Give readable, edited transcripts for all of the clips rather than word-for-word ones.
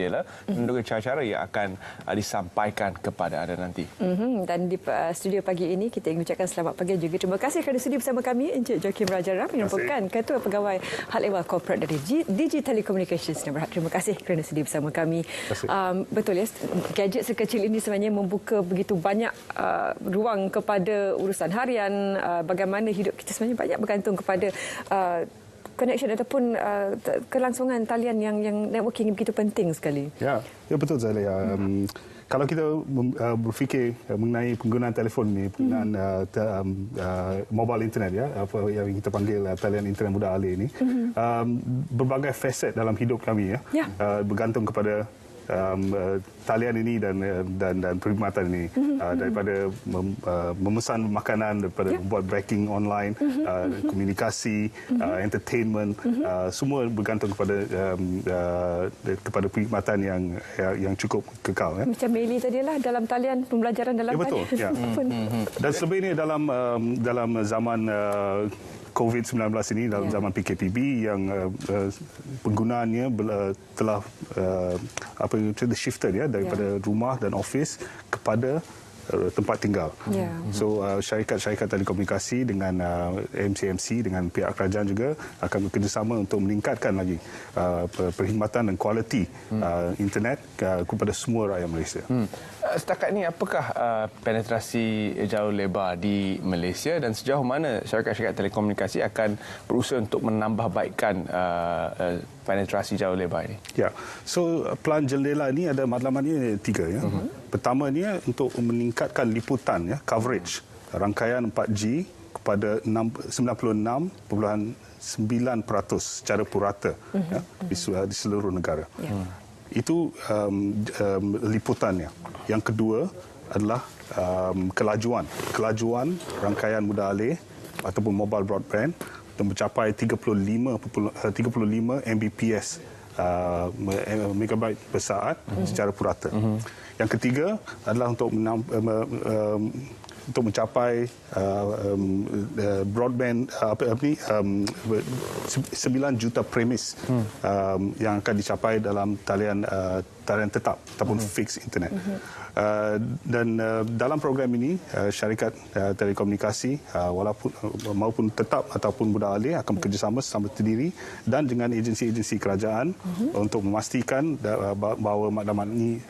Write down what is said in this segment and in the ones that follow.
Dela, dan juga cara-cara yang akan disampaikan kepada anda nanti. Dan di studio pagi ini kita ingin ucapkan selamat pagi juga. Terima kasih kerana sudi bersama kami Encik Joakim Rajaram yang merupakan Ketua Pegawai Hal Ehwal Corporate dari Digi Telecommunications. Terima kasih kerana sudi bersama kami. Betul ya, gadget sekecil ini sebenarnya membuka begitu banyak ruang kepada urusan harian, bagaimana hidup kita sebenarnya banyak bergantung kepada connection ataupun kelangsungan talian yang networking begitu penting sekali. Ya betul Zalia. Kalau kita berfikir mengenai penggunaan telefon ni, penggunaan mobile internet ya, apa yang kita panggil talian internet mudah alih ini, berbagai faset dalam hidup kami ya, bergantung kepada talian ini dan perkhidmatan ini, daripada memesan makanan, daripada membuat banking online, komunikasi, entertainment, semua bergantung kepada perkhidmatan yang cukup kekal. Macam Meli tadi lah, dalam talian pembelajaran dalam betul. Dan selebihnya dalam zaman COVID-19 ini, dalam zaman PKPB yang penggunaannya telah shifted ya, daripada rumah dan office kepada tempat tinggal. So syarikat-syarikat telekomunikasi dengan MCMC dengan pihak kerajaan juga akan bekerjasama untuk meningkatkan lagi perkhidmatan dan kualiti internet kepada semua rakyat Malaysia. Setakat ini apakah penetrasi jauh lebar di Malaysia dan sejauh mana syarikat-syarikat telekomunikasi akan berusaha untuk menambahbaikkan penetrasi jauh lebar ini? Ya, so pelan jendela ini ada matlamatnya 3 ya. Pertamanya untuk meningkatkan liputan ya, coverage rangkaian 4G kepada 96.9% secara purata ya, di seluruh negara. Itu liputannya. Yang kedua adalah kelajuan rangkaian mudah alih ataupun mobile broadband yang mencapai 35 Mbps megabyte per saat secara purata. Yang ketiga adalah untuk mencapai broadband 9 juta premis yang akan dicapai dalam talian tetap ataupun fixed internet. Dan dalam program ini syarikat telekomunikasi maupun tetap ataupun mudah alih akan bekerjasama sesama terdiri dan dengan agensi-agensi kerajaan untuk memastikan bahawa matlamat ini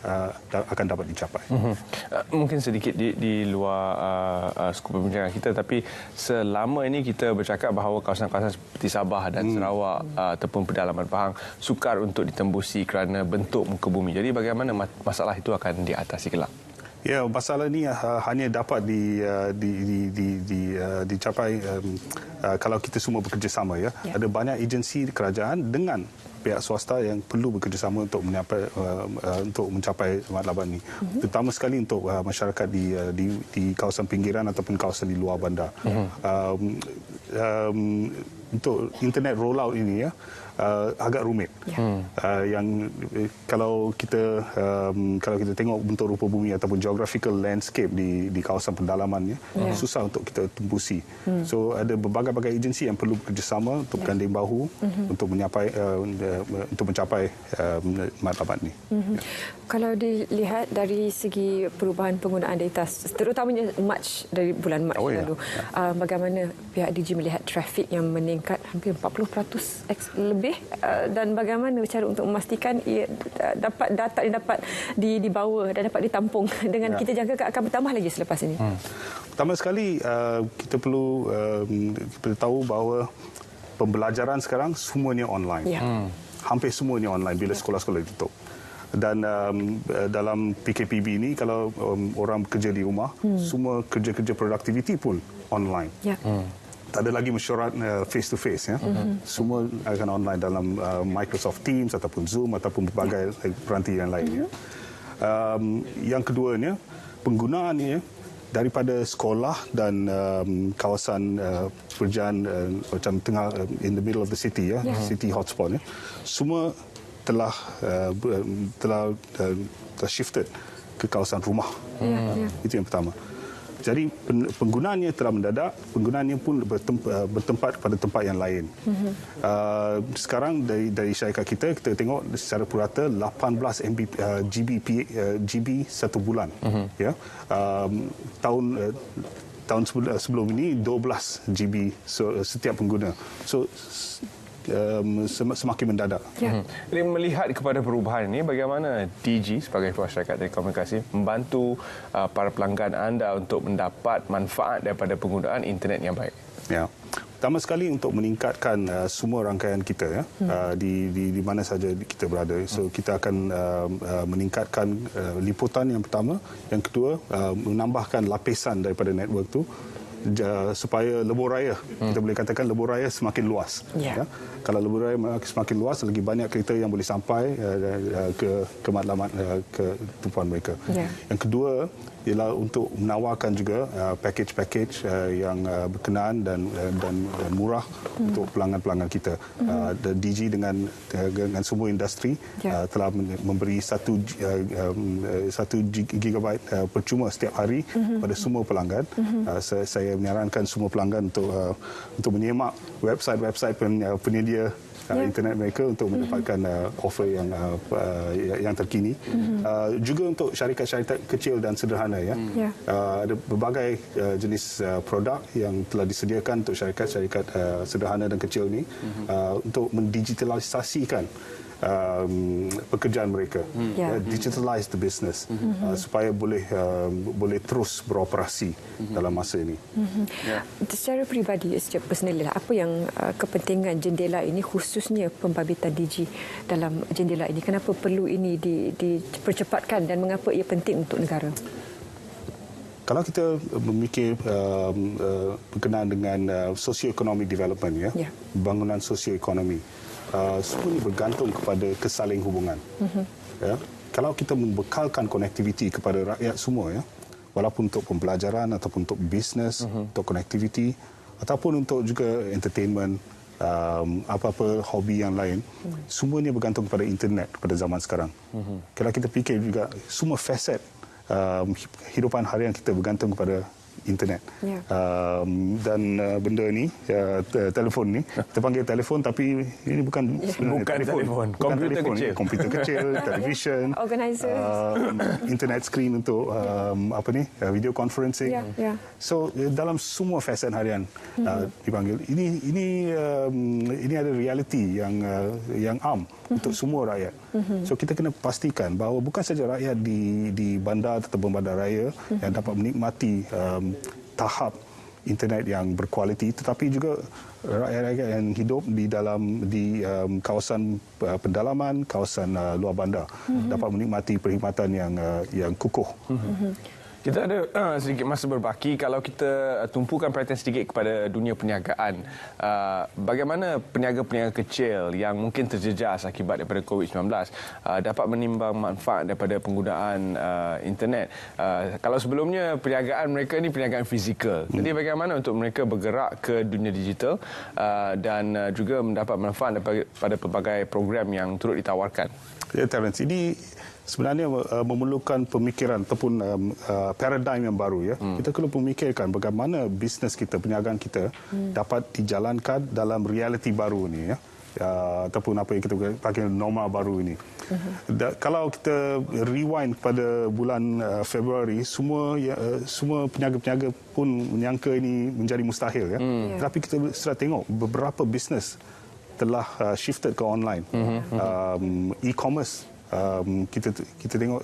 akan dapat dicapai. Mungkin sedikit di luar skop perbincangan kita, tapi selama ini kita bercakap bahawa kawasan-kawasan seperti Sabah dan Sarawak ataupun pedalaman Pahang sukar untuk ditembusi kerana bentuk muka bumi. Jadi bagaimana masalah itu akan diatasi kelak? Ya, masalah ini hanya dapat dicapai kalau kita semua bekerjasama ya. Ada banyak agensi kerajaan dengan pihak swasta yang perlu bekerjasama untuk mencapai matlamat ini. Terutama sekali untuk masyarakat di kawasan pinggiran ataupun kawasan di luar bandar. Untuk internet rollout ini ya, agak rumit. Yang kalau kita tengok bentuk rupa bumi ataupun geographical landscape di kawasan pendalamannya, susah untuk kita tembusi. So ada berbagai-bagai agensi yang perlu bekerjasama untuk ganding bahu untuk mencapai matlamat ini. Kalau dilihat dari segi perubahan penggunaan data, terutamanya dari bulan Mac lalu, bagaimana pihak Digi melihat trafik yang meningkat hampir 40% lebih, dan bagaimana cara untuk memastikan data dapat dibawa dan dapat ditampung dengan kita jangka akan bertambah lagi selepas ini? Pertama sekali kita perlu tahu bahawa pembelajaran sekarang semuanya online. Hampir semuanya online bila sekolah-sekolah ditutup. Dan dalam PKPB ini kalau orang bekerja di rumah, semua kerja-kerja produktiviti pun online. Tak ada lagi mesyuarat face to face ya. Semua akan online dalam Microsoft Teams ataupun Zoom ataupun berbagai peranti yang lainnya. Yang keduanya, penggunaannya daripada sekolah dan kawasan pekerjaan macam tengah in the middle of the city ya, city hotspot ya. Semua telah shifted ke kawasan rumah. Itu yang pertama. Jadi penggunaannya telah mendadak, penggunaannya pun bertempat pada tempat yang lain. Sekarang dari syarikat kita tengok secara purata 18 GB satu bulan. Ya. Tahun sebelum ini 12 GB setiap pengguna. So semakin mendadak. Jadi melihat kepada perubahan ini, bagaimana DG sebagai ketua syarikat telekomunikasi membantu para pelanggan anda untuk mendapat manfaat daripada penggunaan internet yang baik? Ya. Pertama sekali untuk meningkatkan semua rangkaian kita di mana saja kita berada. So kita akan meningkatkan liputan yang pertama, yang kedua menambahkan lapisan daripada network tu supaya lebuh raya, kita boleh katakan lebuh raya semakin luas. Ya. Kalau lebuh raya semakin luas, lagi banyak kereta yang boleh sampai ke matlamat ke tumpuan mereka. Yang kedua ialah untuk menawarkan juga package-package yang berkenaan dan murah untuk pelanggan-pelanggan kita. DG dengan semua industri telah memberi 1 GB percuma setiap hari pada semua pelanggan. Saya menyarankan semua pelanggan untuk menyemak website penyedia internet mereka untuk mendapatkan offer yang terkini. Juga untuk syarikat-syarikat kecil dan sederhana, ada berbagai jenis produk yang telah disediakan untuk syarikat-syarikat sederhana dan kecil ini untuk mendigitalisasikan pekerjaan mereka, digitalize the business, supaya boleh terus beroperasi dalam masa ini. Secara peribadi, secara personal, apa yang kepentingan jendela ini, khususnya pembabitan DG dalam jendela ini? Kenapa perlu ini dipercepatkan dan mengapa ia penting untuk negara? Kalau kita memikir berkenaan dengan socio-economic development, bangunan socio-ekonomi, semua ini bergantung kepada kesaling hubungan. Kalau kita membekalkan konektiviti kepada rakyat semua, walaupun untuk pembelajaran ataupun untuk bisnes, untuk konektiviti ataupun untuk juga entertainment, apa-apa hobi yang lain, semuanya bergantung kepada internet pada zaman sekarang. Kalau kita fikir juga semua faset hidupan harian kita bergantung kepada internet. Dan benda ni, telefon ni, kita panggil telefon tapi ini bukan telefon. Komputer kecil. Komputer kecil, television, internet screen untuk video conferencing. So dalam semua faset harian dipanggil. Ini ada realiti yang am untuk semua rakyat. So kita kena pastikan bahawa bukan saja rakyat di bandar atau bandar raya yang dapat menikmati tahap internet yang berkualiti, tetapi juga rakyat-rakyat yang hidup di kawasan pendalaman, kawasan luar bandar dapat menikmati perkhidmatan yang kukuh. Kita ada sedikit masa berbaki. Kalau kita tumpukan perhatian sedikit kepada dunia perniagaan, bagaimana peniaga-peniaga kecil yang mungkin terjejas akibat daripada COVID-19 dapat menimbang manfaat daripada penggunaan internet? Kalau sebelumnya perniagaan mereka ni perniagaan fizikal, jadi bagaimana untuk mereka bergerak ke dunia digital dan juga mendapat manfaat daripada pelbagai program yang turut ditawarkan? Ya, Terence, ini sebenarnya memerlukan pemikiran ataupun paradigm yang baru. Kita perlu memikirkan bagaimana bisnes kita, perniagaan kita dapat dijalankan dalam realiti baru ini, ataupun apa yang kita panggil normal baru ini. Kalau kita rewind pada bulan Februari, semua peniaga-peniaga pun menyangka ini menjadi mustahil. Tetapi kita sudah tengok beberapa bisnes telah shifted ke online. E-commerce, kita tengok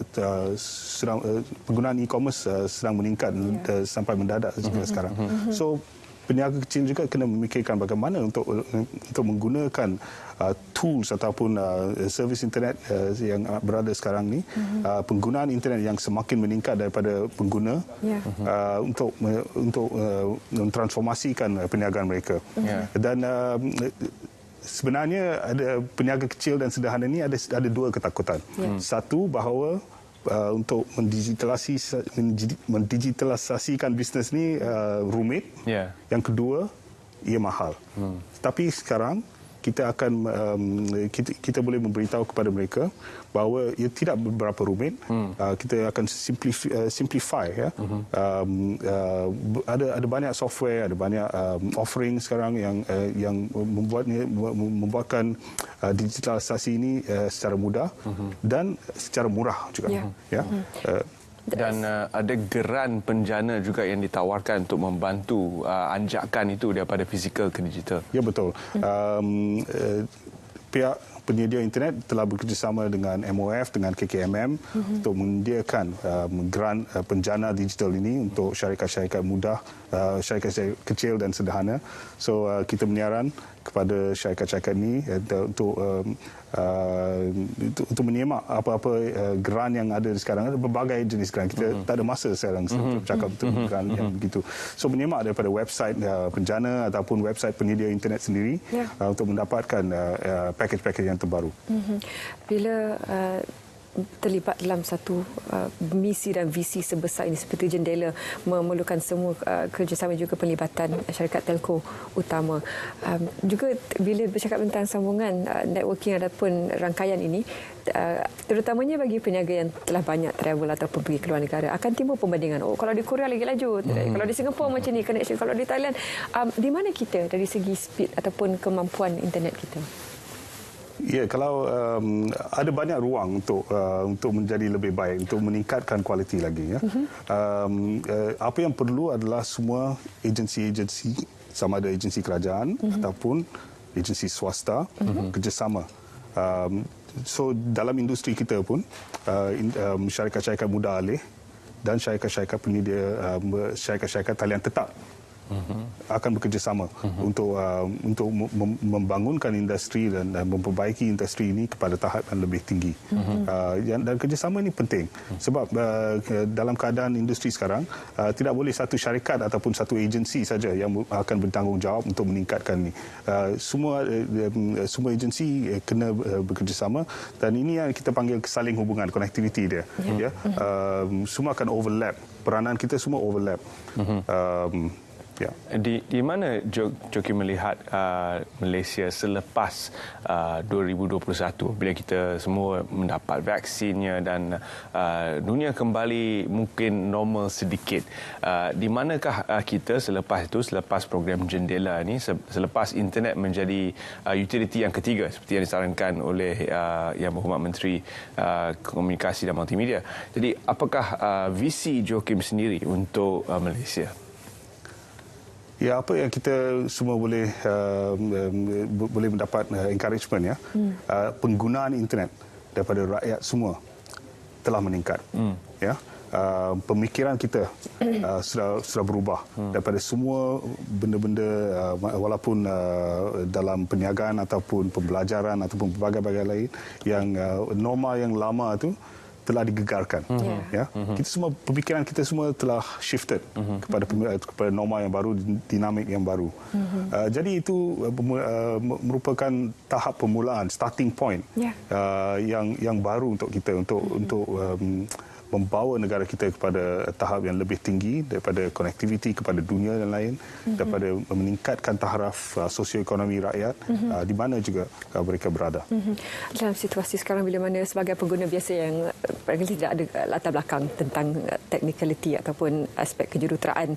penggunaan e-commerce sedang meningkat sampai mendadak sekarang. So peniaga kecil juga kena memikirkan bagaimana untuk menggunakan tools ataupun servis internet yang berada sekarang ni, penggunaan internet yang semakin meningkat daripada pengguna untuk mentransformasikan perniagaan mereka. Dan sebenarnya ada peniaga kecil dan sederhana ini ada dua ketakutan. Satu, bahawa untuk mendigitalisasikan bisnes ni rumit. Yang kedua, ia mahal. Tapi sekarang kita akan kita boleh memberitahu kepada mereka bahawa ia tidak berapa rumit. Kita akan simplify ya. Ada banyak software, ada banyak offering sekarang yang membuatkan digitalisasi ini secara mudah dan secara murah juga. Ya. Dan ada geran penjana juga yang ditawarkan untuk membantu anjakan itu daripada fizikal ke digital. Ya, betul. Pihak penyedia internet telah bekerjasama dengan MOF, dengan KKMM untuk menyediakan geran penjana digital ini untuk syarikat-syarikat mudah, syarikat kecil dan sederhana. So kita menyaran kepada syarikat-syarikat ini untuk menyemak apa-apa geran yang ada sekarang. Ada berbagai jenis geran. Kita tak ada masa sekarang untuk bercakap tentang geran yang begitu. So menyemak daripada website penjana ataupun website penyedia internet sendiri untuk mendapatkan pakej-pakej yang terbaru. Bila terlibat dalam satu misi dan visi sebesar ini seperti Jendela memerlukan semua kerjasama juga pelibatan syarikat telco utama. Juga bila bercakap tentang sambungan networking ataupun rangkaian ini, terutamanya bagi peniaga yang telah banyak travel ataupun pergi ke luar negara, akan timbul perbandingan. Oh, kalau di Korea lagi laju, kalau di Singapura macam ni connection, kalau di Thailand, di mana kita dari segi speed ataupun kemampuan internet kita? Ya, kalau ada banyak ruang untuk menjadi lebih baik, untuk meningkatkan kualiti lagi. Ya. Apa yang perlu adalah semua agensi-agensi, sama ada agensi kerajaan ataupun agensi swasta, kerjasama. So dalam industri kita pun, syarikat-syarikat muda alih dan syarikat-syarikat penyedia, syarikat-syarikat talian tetap akan bekerjasama untuk membangunkan industri dan memperbaiki industri ini kepada tahap yang lebih tinggi. Dan kerjasama ini penting sebab dalam keadaan industri sekarang tidak boleh satu syarikat ataupun satu agensi saja yang akan bertanggungjawab untuk meningkatkan ini. Semua agensi kena bekerjasama dan ini yang kita panggil saling hubungan, connectivity dia. Ya. Semua akan overlap. Peranan kita semua overlap. Ya. Di mana Joki melihat Malaysia selepas 2021 bila kita semua mendapat vaksinnya dan dunia kembali mungkin normal sedikit, di manakah kita selepas itu, selepas program Jendela ini, selepas internet menjadi utility yang ketiga seperti yang disarankan oleh Yang Berhormat Menteri Komunikasi dan Multimedia. Jadi apakah visi Joakim sendiri untuk Malaysia? Ya, apa yang kita semua boleh mendapat encouragement ya. Penggunaan internet daripada rakyat semua telah meningkat. Ya. Pemikiran kita sudah berubah daripada semua benda-benda walaupun dalam perniagaan ataupun pembelajaran ataupun berbagai-bagai lain yang norma yang lama tu telah digegarkan. Ya. Kita semua, pemikiran kita semua telah shifted kepada norma yang baru, dinamik yang baru. Jadi itu merupakan tahap permulaan, starting point yang baru untuk kita untuk membawa negara kita kepada tahap yang lebih tinggi daripada connectivity kepada dunia dan lain, daripada meningkatkan taraf sosioekonomi rakyat di mana juga mereka berada. Dalam situasi sekarang bila mana sebagai pengguna biasa yang tidak ada latar belakang tentang technicality ataupun aspek kejuruteraan,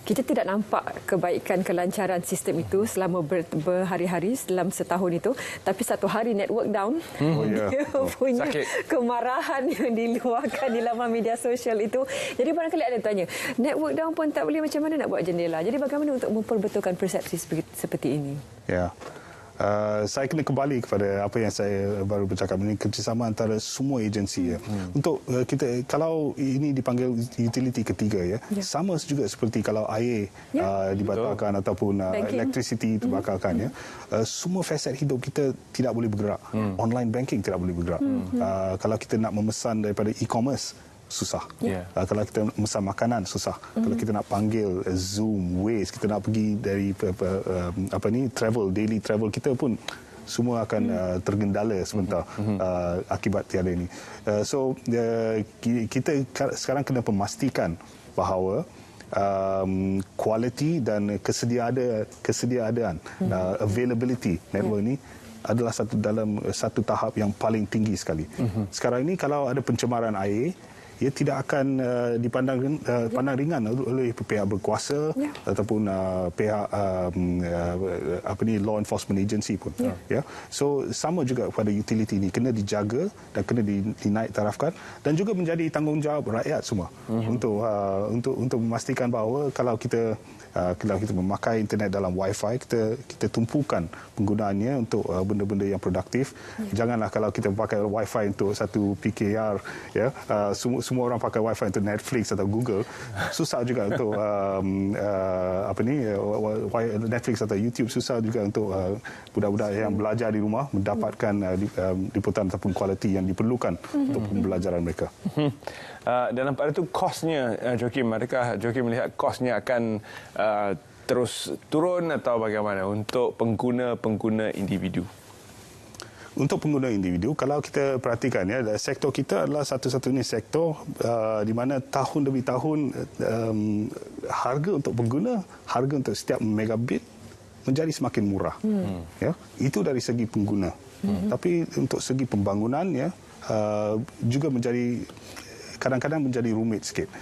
kita tidak nampak kebaikan kelancaran sistem itu selama berhari-hari dalam setahun itu, tapi satu hari network down, dia punya kemarahan yang diluar di laman media sosial itu. Jadi barangkali ada tanya, network down pun tak boleh, macam mana nak buat Jendela? Jadi bagaimana untuk memperbetulkan persepsi seperti ini? Ya. Saya kena kembali kepada apa yang saya baru bercakap ini, kerjasama antara semua agensi ya. Untuk kita, kalau ini dipanggil utility ketiga ya, sama juga seperti kalau air dibatalkan ataupun electricity dibatalkan ya. Semua faset hidup kita tidak boleh bergerak. Online banking tidak boleh bergerak. Kalau kita nak memesan daripada e-commerce, susah. Kalau kita memesan makanan, susah. Kalau kita nak panggil Zoom, Waze, kita nak pergi dari daily travel kita pun semua akan tergendala sebentar akibat tiada ini. So kita sekarang kena memastikan bahawa kualiti dan kesediaan availability network ini adalah dalam satu tahap yang paling tinggi sekali. Sekarang ini kalau ada pencemaran air, ia tidak akan dipandang pandang ringan oleh pihak berkuasa ataupun pihak law enforcement agency pun. Ya. So sama juga pada utility ini kena dijaga dan kena dinaik tarafkan dan juga menjadi tanggungjawab rakyat semua untuk memastikan bahawa kalau kita memakai internet dalam wifi, kita tumpukan penggunaannya untuk benda-benda yang produktif. Janganlah kalau kita pakai wifi untuk satu PKR, ya, semua orang pakai wifi untuk Netflix atau Google, susah juga untuk Netflix atau YouTube, susah juga untuk budak-budak yang belajar di rumah mendapatkan liputan ataupun kualiti yang diperlukan untuk pembelajaran mereka. Dalam pada itu kosnya, Joakim, adakah Joakim melihat kosnya akan terus turun atau bagaimana untuk pengguna individu? Untuk pengguna individu, kalau kita perhatikan, ya, sektor kita adalah satu-satunya sektor di mana tahun demi tahun harga untuk pengguna, harga untuk setiap megabit menjadi semakin murah. Ya, itu dari segi pengguna. Tapi untuk segi pembangunan, ya, juga kadang-kadang menjadi rumit sikit.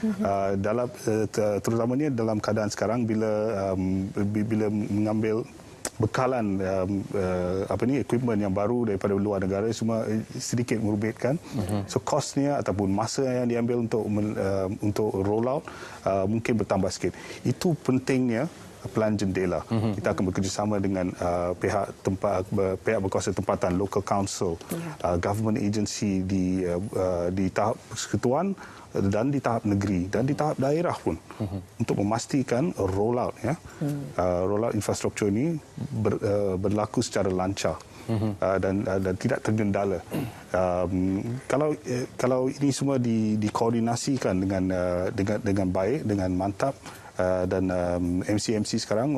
Terutamanya dalam keadaan sekarang bila mengambil bekalan equipment yang baru daripada luar negara, semua sedikit merumitkan. So kosnya ataupun masa yang diambil untuk roll out mungkin bertambah sikit. Itu pentingnya pelan jendela. Kita akan bekerjasama dengan pihak berkuasa tempatan, local council, government agency di tahap persekutuan dan di tahap negeri dan di tahap daerah pun untuk memastikan rollout infrastruktur ini berlaku secara lancar dan tidak tergendala. Kalau ini semua dikoordinasikan dengan baik, dengan mantap, dan MC sekarang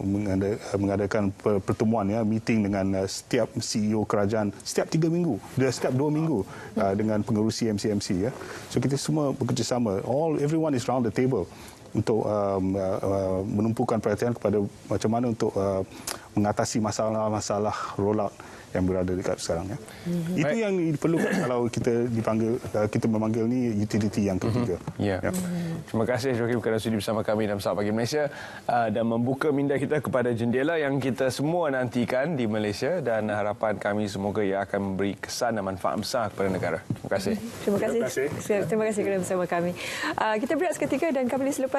mengadakan pertemuan, ya, meeting dengan setiap CEO kerajaan setiap 3 minggu, setiap 2 minggu dengan pengerusi MC, ya. So kita semua bekerjasama, everyone is round the table untuk menumpukan perhatian kepada macam mana untuk mengatasi masalah-masalah rollout yang berada dekat sekarang, ya. Itu yang diperlukan kalau kita memanggil ni utility yang ketiga. Ya. Terima kasih Joakim kerana sudi bersama kami dalam Saat Pagi Malaysia dan membuka minda kita kepada jendela yang kita semua nantikan di Malaysia, dan harapan kami semoga ia akan memberi kesan dan manfaat besar kepada negara. Terima kasih. Terima kasih kerana bersama kami. Kita berehat seketika dan kembali selepas